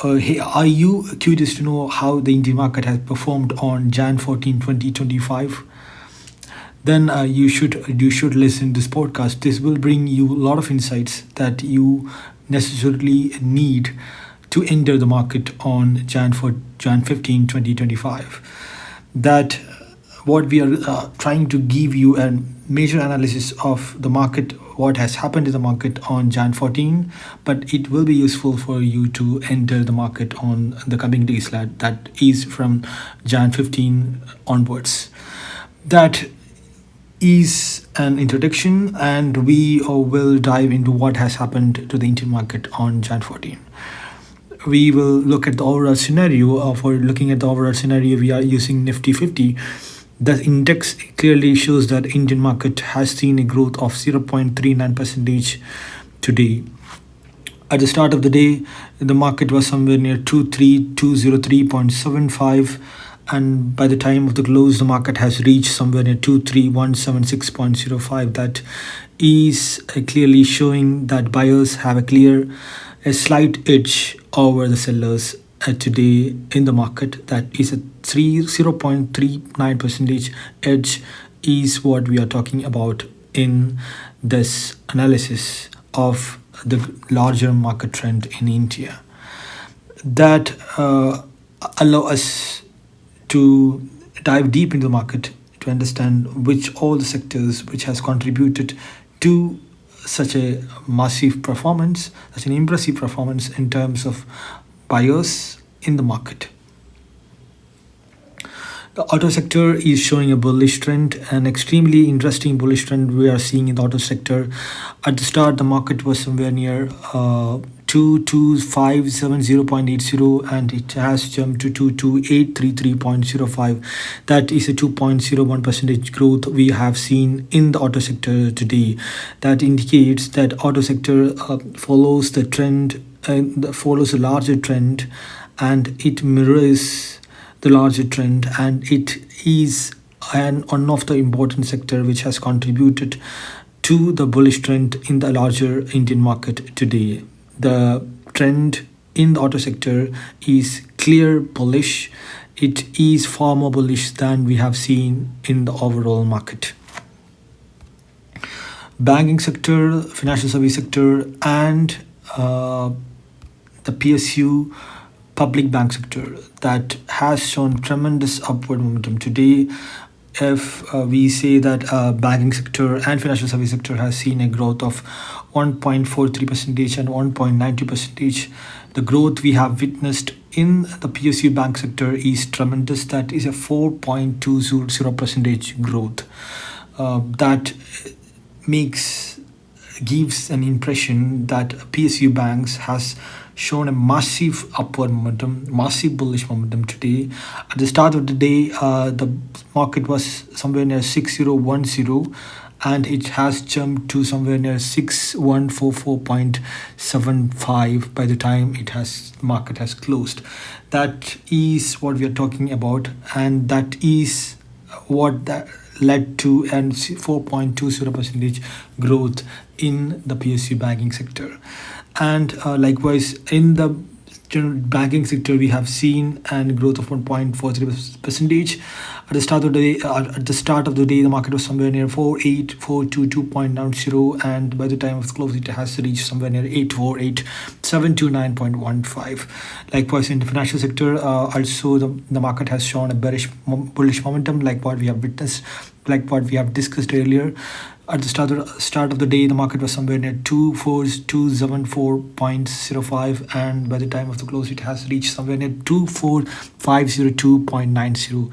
Hey, are you curious to know how the Indian market has performed on Jan 14, 2025? Then you should listen to this podcast. This will bring you a lot of insights that you necessarily need to enter the market on Jan 15, 2025. That what we are trying to give you a major analysis of the market, what has happened to the market on Jan 14, but it will be useful for you to enter the market on the coming days, that is from Jan 15 onwards. That is an introduction, and we will dive into what has happened to the Indian market on Jan 14. We will look at the overall scenario. For looking at the overall scenario, we are using Nifty 50. The index clearly shows that Indian market has seen a growth of 0.39 percentage today. At the start of the day, the market was somewhere near 23203.75, and by the time of the close, the market has reached somewhere near 23176.05. That is clearly showing that buyers have a slight edge over the sellers today in the market. That is a 0.39 percentage edge is what we are talking about in this analysis of the larger market trend in India. That allow us to dive deep into the market to understand which all the sectors which has contributed to such a massive performance, such an impressive performance in terms of buyers in the market. The auto sector is showing a bullish trend, an extremely interesting bullish trend we are seeing in the auto sector. At the start, the market was somewhere near 22570.80, and it has jumped to 22833.05. That is a 2.01 percentage growth we have seen in the auto sector today. That indicates that auto sector follows the trend, follows a larger trend, and it mirrors the larger trend, and it is one of the important sector which has contributed to the bullish trend in the larger Indian market today. The trend in the auto sector is clear bullish. It is far more bullish than we have seen in the overall market. Banking sector, financial service sector, and the PSU public bank sector, that has shown tremendous upward momentum today. If we say that banking sector and financial service sector has seen a growth of 1.43 percentage and 1.92 percentage, the growth we have witnessed in the PSU bank sector is tremendous. That is a 4.20 percentage growth. That makes gives an impression that PSU banks has shown a massive upward momentum, massive bullish momentum today. At the start of the day, the market was somewhere near 6010, and it has jumped to somewhere near 6144.75 by the time it has market has closed. That is what we are talking about, and that is what that led to an 4.20 percentage growth in the PSU banking sector. And likewise, in the general banking sector, we have seen a growth of 1.43 percentage. At the start of the day, the market was somewhere near 48422.90, and by the time of the close, it has reached somewhere near 848729.15. Likewise, in the financial sector, also the market has shown a bullish momentum, like what we have witnessed, like what we have discussed earlier. At the start of the day, the market was somewhere near 24274.05, and by the time of the close, it has reached somewhere near 24502.90.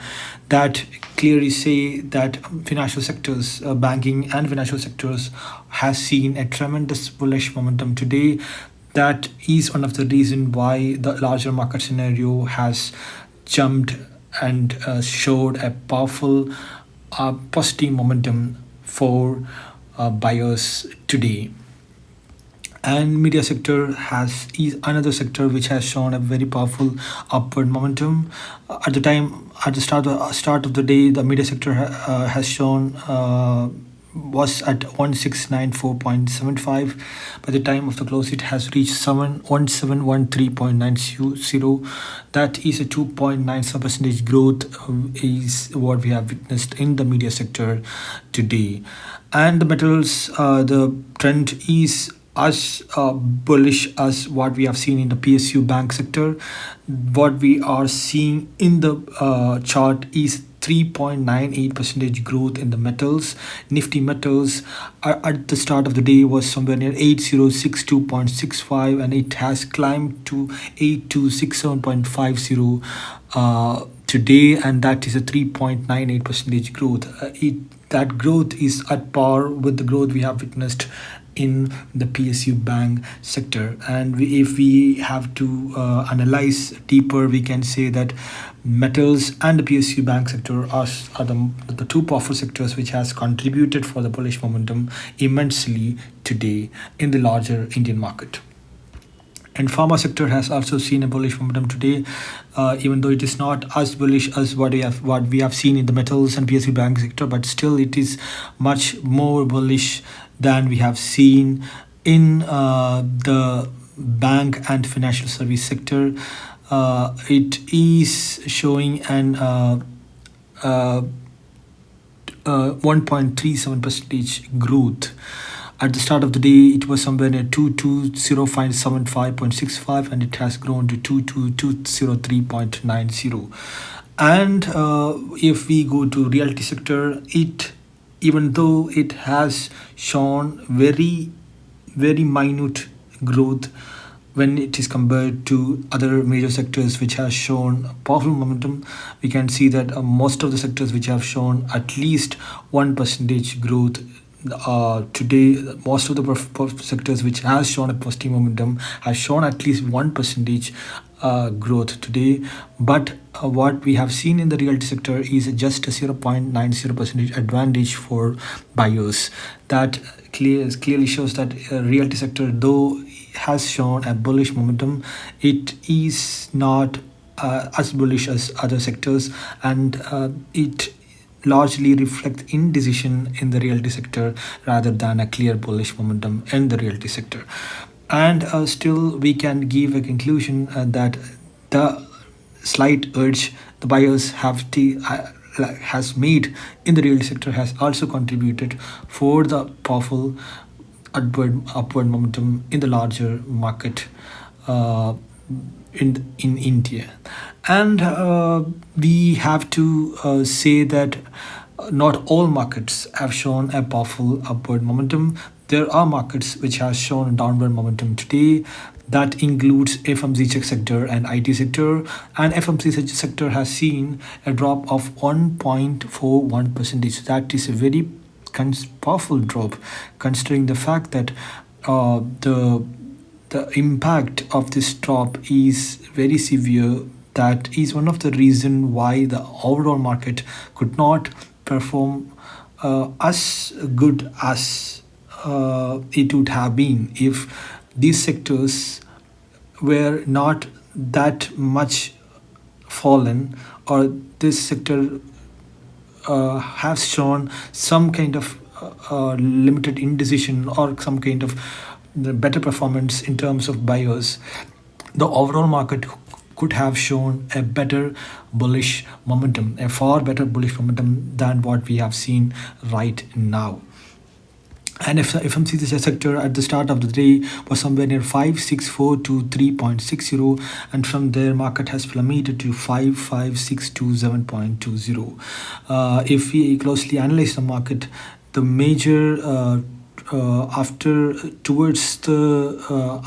That clearly say that financial sectors, banking and financial sectors, has seen a tremendous bullish momentum today. That is one of the reason why the larger market scenario has jumped and showed a powerful positive momentum for buyers today. And media sector is another sector which has shown a very powerful upward momentum. At the start of the day, the media sector has shown was at 1694.75. By the time of the close, it has reached 1713.90. That is a 2.97 percentage growth, is what we have witnessed in the media sector today. And the metals, the trend is as bullish as what we have seen in the PSU bank sector. What we are seeing in the chart is 3.98 percentage growth in the metals. Nifty metals at the start of the day was somewhere near 8062.65, and it has climbed to 8267.50 today, and that is a 3.98 percentage growth. That growth is at par with the growth we have witnessed in the PSU bank sector. And if we have to analyze deeper, we can say that metals and the PSU bank sector are the two powerful sectors which has contributed for the bullish momentum immensely today in the larger Indian market. And pharma sector has also seen a bullish momentum today, even though it is not as bullish as what we have seen in the metals and PSU bank sector, but still it is much more bullish than we have seen in the bank and financial service sector. It is showing an 1.37 percentage growth. At the start of the day, it was somewhere near 220575.65, and it has grown to 22203.90. And if we go to realty sector, even though it has shown very minute growth when it is compared to other major sectors which has shown powerful momentum, we can see that most of the sectors which have shown at least 1 percentage growth today. Most of the sectors which has shown a positive momentum has shown at least 1 percentage growth today. But what we have seen in the realty sector is just a 0.90 percentage advantage for buyers. That clearly shows that realty sector, though has shown a bullish momentum, it is not as bullish as other sectors, and it largely reflect indecision in the realty sector rather than a clear bullish momentum in the realty sector. And still, we can give a conclusion that the slight urge the buyers has made in the realty sector has also contributed for the powerful upward momentum in the larger market uh, in India. And we have to say that not all markets have shown a powerful upward momentum. There are markets which have shown downward momentum today. That includes FMCG sector and IT sector. And FMCG sector has seen a drop of 1.41 percentage. That is a very powerful drop, considering the fact that the impact of this drop is very severe. That is one of the reason why the overall market could not perform as good as it would have been if these sectors were not that much fallen, or this sector has shown some kind of limited indecision or some kind of the better performance in terms of buyers. The overall market could have shown a better bullish momentum, a far better bullish momentum than what we have seen right now. And if the FMCG sector at the start of the day was somewhere near 5644 to 3.60, and from there market has plummeted to 55627.20. If we closely analyze the market, the major after towards the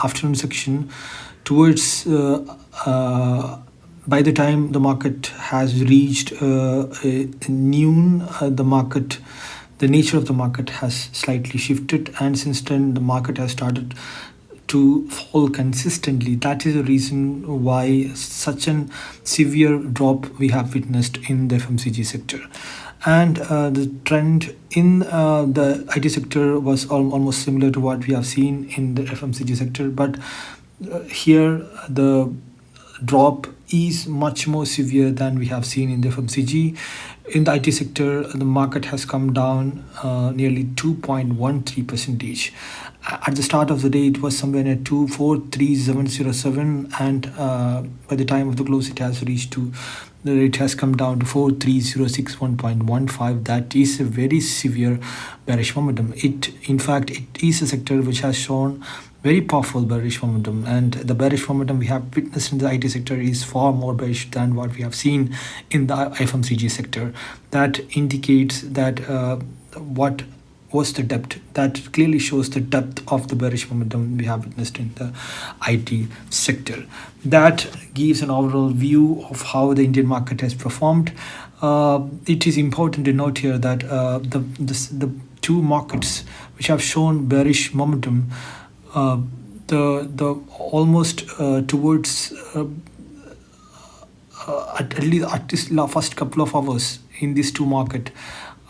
afternoon section, towards by the time the market has reached noon, the nature of the market has slightly shifted, and since then the market has started to fall consistently. That is the reason why such an severe drop we have witnessed in the FMCG sector. And the trend in the IT sector was almost similar to what we have seen in the FMCG sector, but here the drop is much more severe than we have seen in the FMCG. in the IT sector, the market has come down nearly 2.13 percentage. At the start of the day, it was somewhere near 243707, and by the time of the close, it has reached to the rate has come down to 43061.15. That is a very severe bearish momentum. In fact, it is a sector which has shown very powerful bearish momentum, and the bearish momentum we have witnessed in the IT sector is far more bearish than what we have seen in the FMCG sector. That indicates that what was the depth. That clearly shows the depth of the bearish momentum we have witnessed in the IT sector. That gives an overall view of how the Indian market has performed. It is important to note here that the two markets which have shown bearish momentum, the almost towards at least at this first couple of hours in these two market,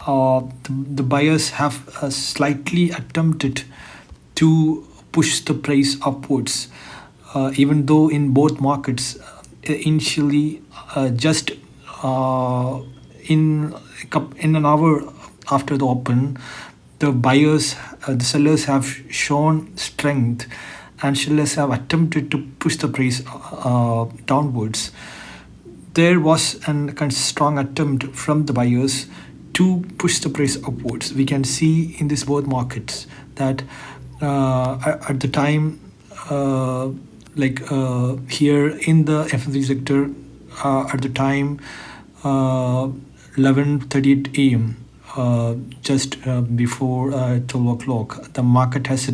the buyers have slightly attempted to push the price upwards, even though in both markets initially just in an hour after the open, the sellers have shown strength, and sellers have attempted to push the price downwards. There was a kind of strong attempt from the buyers to push the price upwards. We can see in this both markets that at the time, here in the FMCG sector, at the time 11:38 a.m. Just before 12 o'clock, the market has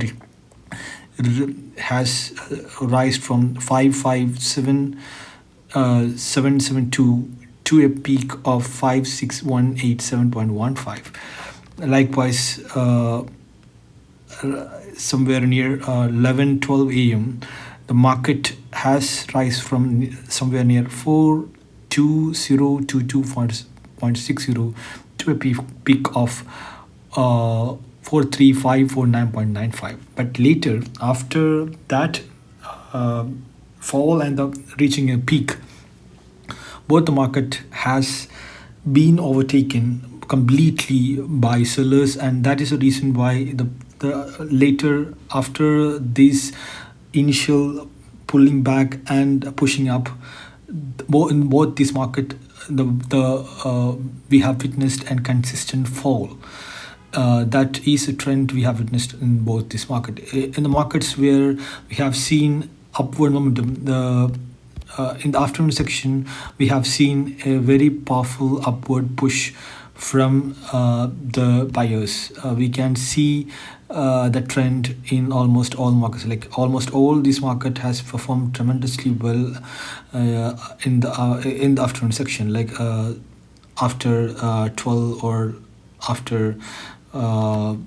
rise from 557,772 to a peak of 56187.15. Likewise, somewhere near 11:12 a.m., the market has rise from somewhere near 42022.60 to a peak of 43549.95. But later, after that fall and reaching a peak, both the market has been overtaken completely by sellers, and that is the reason why the later, after this initial pulling back and pushing up, in both this market, we have witnessed a consistent fall. That is a trend we have witnessed in both this market. In the markets where we have seen upward momentum, in the afternoon section, we have seen a very powerful upward push from the buyers. We can see the trend in almost all markets. Like almost all this market has performed tremendously well in the afternoon section. Like after 12 or after 12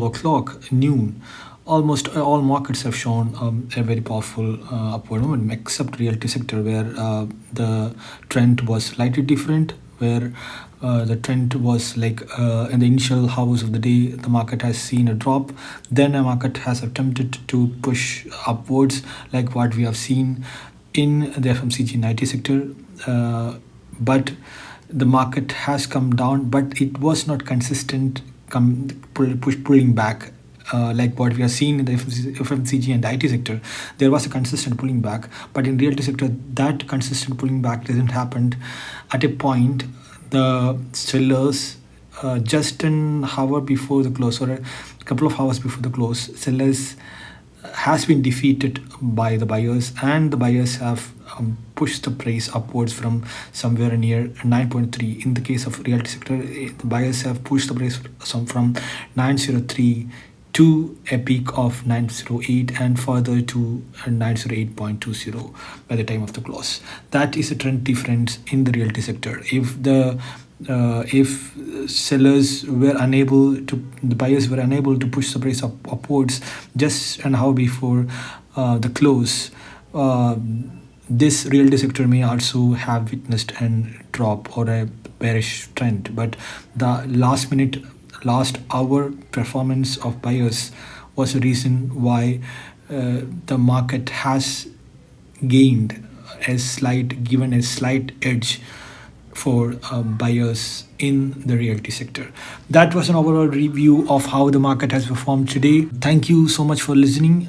o'clock noon, almost all markets have shown a very powerful upward momentum, except realty sector, where the trend was slightly different, where the trend was like in the initial hours of the day, the market has seen a drop. Then the market has attempted to push upwards, like what we have seen in the FMCG and IT sector. But the market has come down, but it was not consistent pulling back. Like what we have seen in the FMCG and the IT sector, there was a consistent pulling back. But in realty sector, that consistent pulling back doesn't happen. At a point, the sellers, just an hour before the close or a couple of hours before the close, sellers has been defeated by the buyers, and the buyers have pushed the price upwards from somewhere near 9.3. In the case of realty sector, the buyers have pushed the price from 903 to a peak of 908 and further to 908.20 by the time of the close. That is a trend difference in the realty sector. If sellers were unable to, the buyers were unable to push the price upwards just an hour before the close, this realty sector may also have witnessed a drop or a bearish trend. But the last hour performance of buyers was the reason why the market has gained given a slight edge for buyers in the realty sector. That was an overall review of how the market has performed today. Thank you so much for listening.